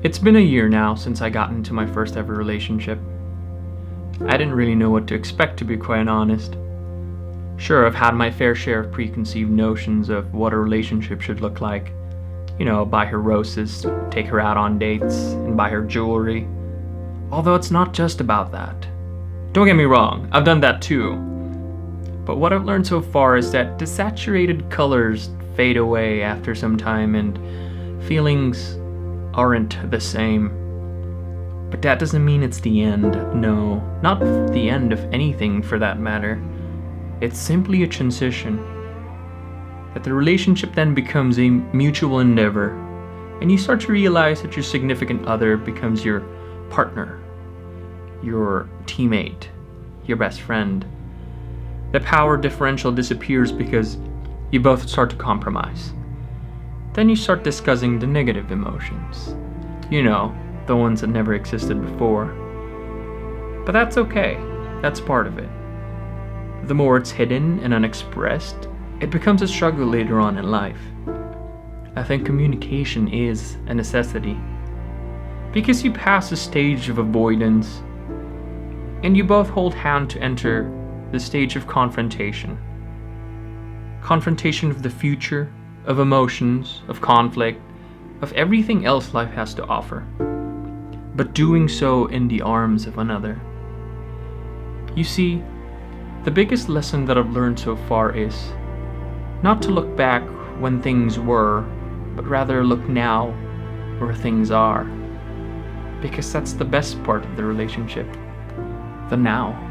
It's been a year now since I got into my first ever relationship. I didn't really know what to expect, to be quite honest. Sure, I've had my fair share of preconceived notions of what a relationship should look like. You know, buy her roses, take her out on dates, and buy her jewelry. Although it's not just about that. Don't get me wrong, I've done that too. But what I've learned so far is that desaturated colors fade away after some time and feelings aren't the same. But that doesn't mean it's the end. No, not the end of anything for that matter. It's simply a transition. That the relationship then becomes a mutual endeavor, and you start to realize that your significant other becomes your partner, your teammate, your best friend. The power differential disappears because you both start to compromise. Then you start discussing the negative emotions. You know, the ones that never existed before. But that's okay. That's part of it. The more it's hidden and unexpressed, it becomes a struggle later on in life. I think communication is a necessity. Because you pass a stage of avoidance, and you both hold hand to enter the stage of confrontation. Confrontation of the future, of emotions, of conflict, of everything else life has to offer. But doing so in the arms of another. You see, the biggest lesson that I've learned so far is not to look back when things were, but rather look now where things are. Because that's the best part of the relationship. The now.